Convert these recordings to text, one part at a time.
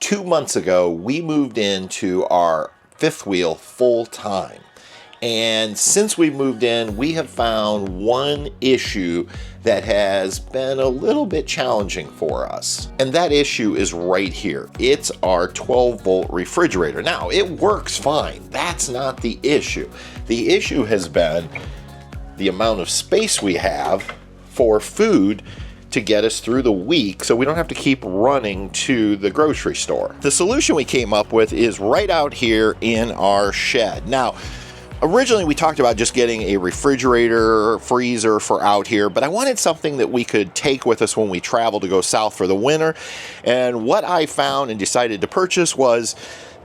2 months ago, we moved into our fifth wheel full time. And since we moved in, we have found one issue that has been a little bit challenging for us. And that issue is right here. It's our 12-volt refrigerator. Now, it works fine. That's not the issue. The issue has been the amount of space we have for food to get us through the week so we don't have to keep running to the grocery store. The solution we came up with is right out here in our shed. Now, originally we talked about just getting a refrigerator, freezer for out here, but I wanted something that we could take with us when we travel to go south for the winter. And what I found and decided to purchase was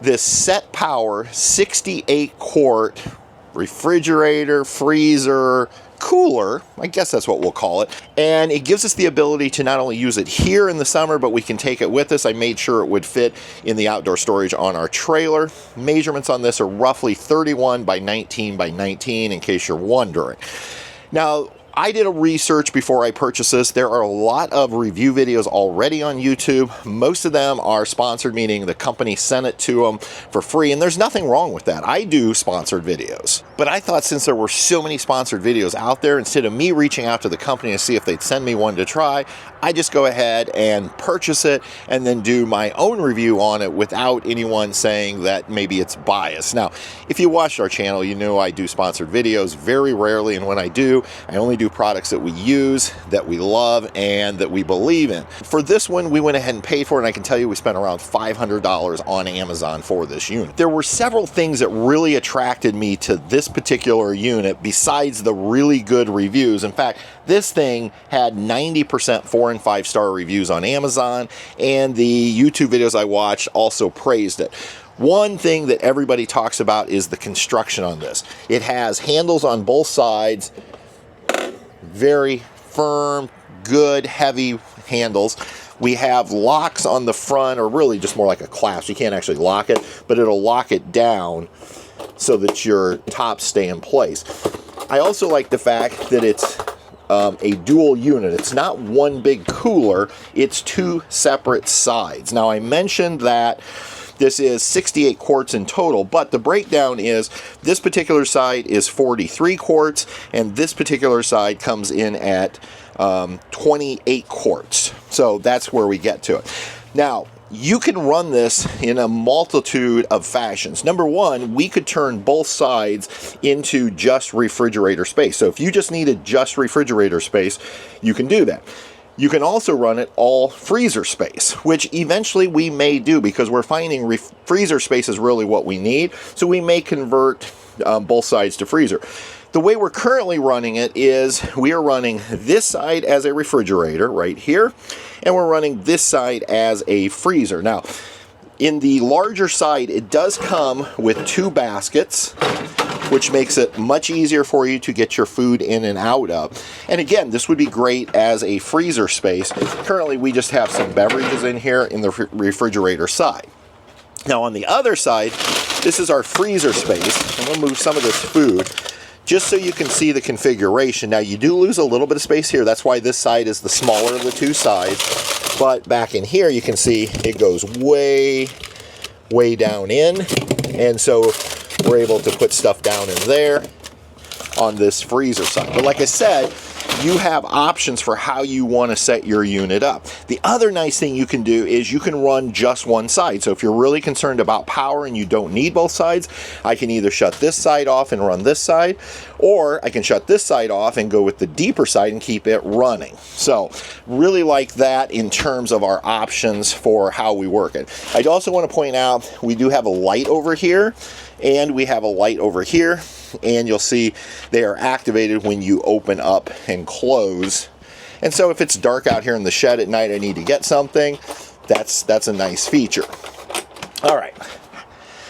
this Set Power 68 quart refrigerator, freezer, cooler, I guess that's what we'll call it, and it gives us the ability to not only use it here in the summer, but we can take it with us. I made sure it would fit in the outdoor storage on our trailer. Measurements on this are roughly 31 by 19 by 19, in case you're wondering. Now, I did a research before I purchased this. There are a lot of review videos already on YouTube. Most of them are sponsored, meaning the company sent it to them for free, and there's nothing wrong with that. I do sponsored videos. But I thought since there were so many sponsored videos out there, instead of me reaching out to the company to see if they'd send me one to try, I just go ahead and purchase it and then do my own review on it without anyone saying that maybe it's biased. Now, if you watched our channel, you know I do sponsored videos very rarely, and when I do, I only do products that we use, that we love, and that we believe in. For this one, we went ahead and paid for it, and I can tell you we spent around $500 on Amazon for this unit. There were several things that really attracted me to this particular unit besides the really good reviews. In fact, this thing had 90% 4 and 5 star reviews on Amazon, and the YouTube videos I watched also praised it. One thing that everybody talks about is the construction on this. It has handles on both sides, very firm, good, heavy handles. We have locks on the front, or really just more like a clasp. You can't actually lock it, but it'll lock it down so that your tops stay in place. I also like the fact that it's a dual unit. It's not one big cooler, it's two separate sides. Now, I mentioned that this is 68 quarts in total, but the breakdown is this particular side is 43 quarts, and this particular side comes in at 28 quarts. So that's where we get to it. Now, you can run this in a multitude of fashions. Number one, we could turn both sides into just refrigerator space. So if you just needed just refrigerator space, you can do that. You can also run it all freezer space, which eventually we may do because we're finding freezer space is really what we need. So we may convert both sides to freezer. The way we're currently running it is we are running this side as a refrigerator right here, and we're running this side as a freezer. Now, in the larger side, it does come with 2 baskets, which makes it much easier for you to get your food in and out of. And again, this would be great as a freezer space. Currently, we just have some beverages in here in the refrigerator side. Now, on the other side, this is our freezer space. I'm gonna move some of this food just so you can see the configuration. Now, you do lose a little bit of space here. That's why this side is the smaller of the 2 sides. But back in here, you can see it goes way, way down in. And so we're able to put stuff down in there on this freezer side. But like I said, you have options for how you want to set your unit up. The other nice thing you can do is you can run just one side. So if you're really concerned about power and you don't need both sides, I can either shut this side off and run this side, or I can shut this side off and go with the deeper side and keep it running. So really like that in terms of our options for how we work it. I also want to point out we do have a light over here, and we have a light over here, and you'll see they are activated when you open up and close. And so if it's dark out here in the shed at night, I need to get something, that's a nice feature. All right,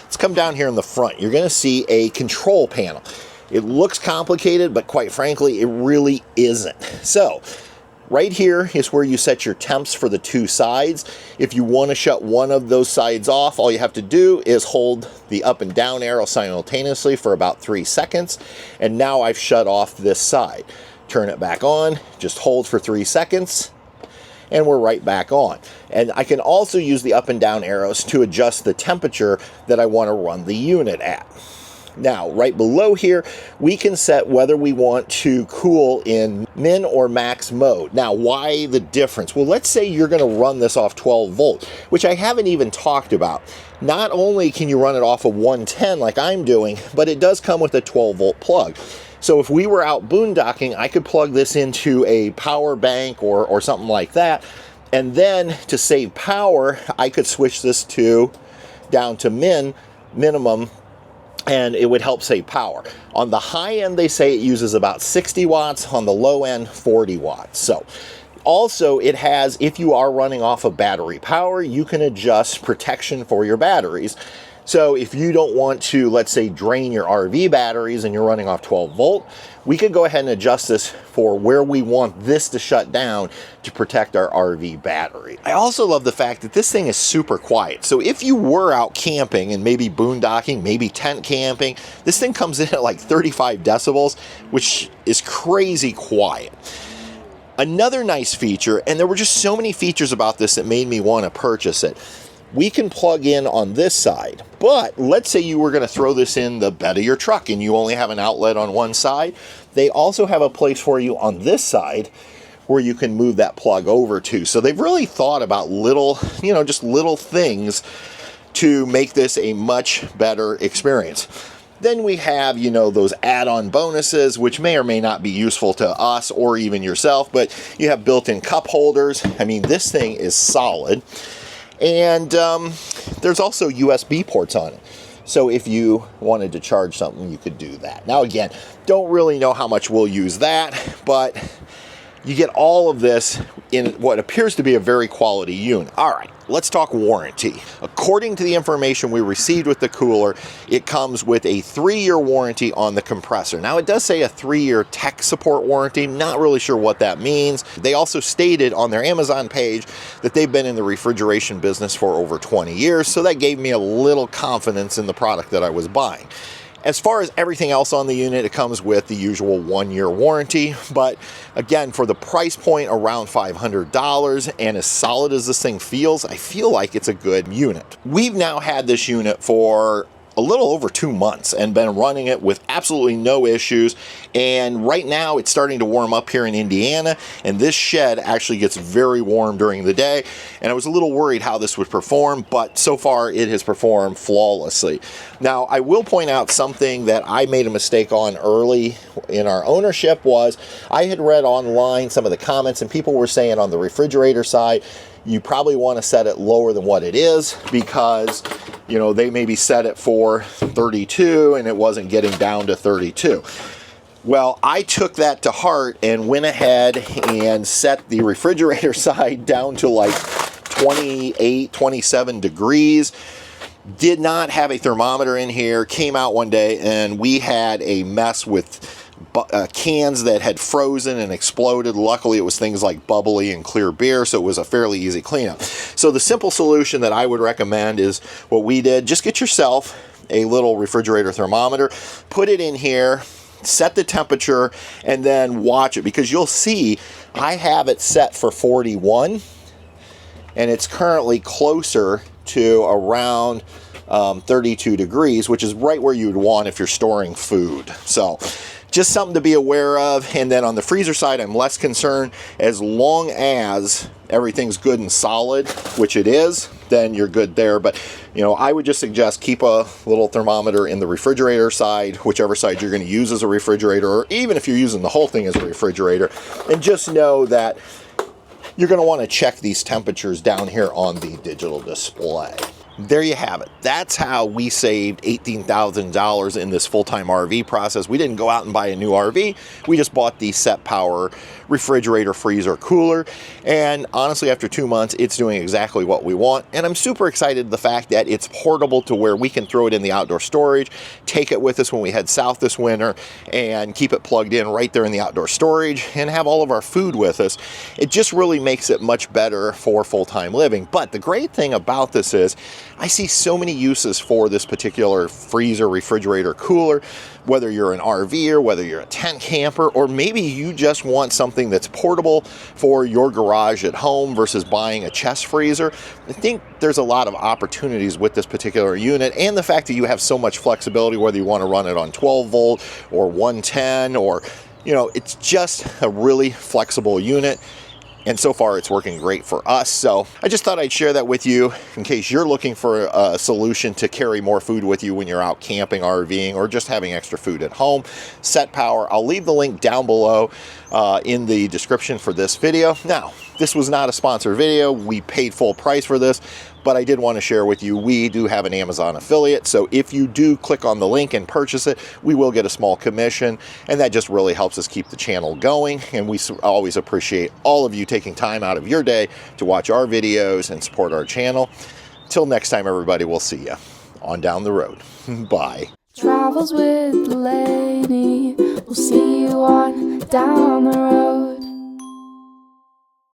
let's come down here in the front. You're gonna see a control panel. It looks complicated, but quite frankly, it really isn't. So right here is where you set your temps for the 2 sides. If you want to shut one of those sides off, all you have to do is hold the up and down arrow simultaneously for about 3 seconds. And now I've shut off this side. Turn it back on, just hold for 3 seconds, and we're right back on. And I can also use the up and down arrows to adjust the temperature that I want to run the unit at. Now, right below here, we can set whether we want to cool in min or max mode. Now, why the difference? Well, let's say you're going to run this off 12 volt, which I haven't even talked about. Not only can you run it off of 110 like I'm doing, but it does come with a 12 volt plug. So if we were out boondocking, I could plug this into a power bank or something like that. And then to save power, I could switch this down to minimum, and it would help save power. On the high end, they say it uses about 60 watts. On the low end, 40 watts. So also it has, if you are running off of battery power, you can adjust protection for your batteries. So if you don't want to, let's say, drain your RV batteries and you're running off 12 volt, we could go ahead and adjust this for where we want this to shut down to protect our RV battery. I also love the fact that this thing is super quiet. So if you were out camping and maybe boondocking, maybe tent camping, this thing comes in at like 35 decibels, which is crazy quiet. Another nice feature, and there were just so many features about this that made me want to purchase it. We can plug in on this side, but let's say you were going to throw this in the bed of your truck and you only have an outlet on one side. They also have a place for you on this side where you can move that plug over to. So they've really thought about little, just little things to make this a much better experience. Then we have, those add-on bonuses, which may or may not be useful to us or even yourself, but you have built-in cup holders. I mean, this thing is solid. And there's also USB ports on it. So if you wanted to charge something, you could do that. Now, again, don't really know how much we'll use that, but you get all of this in what appears to be a very quality unit. All right, let's talk warranty. According to the information we received with the cooler, it comes with a 3-year warranty on the compressor. Now, it does say a 3-year tech support warranty. Not really sure what that means. They also stated on their Amazon page that they've been in the refrigeration business for over 20 years, so that gave me a little confidence in the product that I was buying. As far as everything else on the unit, it comes with the usual 1-year warranty, but again, for the price point around $500 and as solid as this thing feels, I feel like it's a good unit. We've now had this unit for a little over 2 months and been running it with absolutely no issues. And right now it's starting to warm up here in Indiana, and this shed actually gets very warm during the day. And I was a little worried how this would perform, but so far it has performed flawlessly. Now, I will point out something that I made a mistake on early in our ownership was I had read online some of the comments, and people were saying on the refrigerator side, you probably want to set it lower than what it is because, they maybe set it for 32 and it wasn't getting down to 32. Well, I took that to heart and went ahead and set the refrigerator side down to like 28, 27 degrees. Did not have a thermometer in here. Came out one day and we had a mess with cans that had frozen and exploded. Luckily, it was things like bubbly and clear beer, so it was a fairly easy cleanup. So the simple solution that I would recommend is what we did. Just get yourself a little refrigerator thermometer, put it in here, set the temperature, and then watch it, because you'll see I have it set for 41, and it's currently closer to around 32 degrees, which is right where you'd want if you're storing food. So just something to be aware of. And then on the freezer side, I'm less concerned. As long as everything's good and solid, which it is, then you're good there. But I would just suggest keep a little thermometer in the refrigerator side, whichever side you're going to use as a refrigerator, or even if you're using the whole thing as a refrigerator. And just know that you're going to want to check these temperatures down here on the digital display. There you have it. That's how we saved $18,000 in this full-time RV process. We didn't go out and buy a new RV. We just bought the Set Power refrigerator, freezer, cooler. And honestly, after 2 months, it's doing exactly what we want. And I'm super excited the fact that it's portable to where we can throw it in the outdoor storage, take it with us when we head south this winter, and keep it plugged in right there in the outdoor storage and have all of our food with us. It just really makes it much better for full-time living. But the great thing about this is I see so many uses for this particular freezer, refrigerator, cooler, whether you're an RVer, whether you're a tent camper, or maybe you just want something that's portable for your garage at home versus buying a chest freezer. I think there's a lot of opportunities with this particular unit, and the fact that you have so much flexibility, whether you want to run it on 12 volt or 110, or, you know, it's just a really flexible unit. And so far it's working great for us. So I just thought I'd share that with you in case you're looking for a solution to carry more food with you when you're out camping, RVing, or just having extra food at home. Set Power. I'll leave the link down below in the description for this video. Now, this was not a sponsored video. We paid full price for this, but I did want to share with you, we do have an Amazon affiliate. So if you do click on the link and purchase it, we will get a small commission, and that just really helps us keep the channel going. And we always appreciate all of you taking time out of your day to watch our videos and support our channel. Till next time, everybody, we'll see you on down the road. Bye. Travels with Delaney. We'll see you on down the road.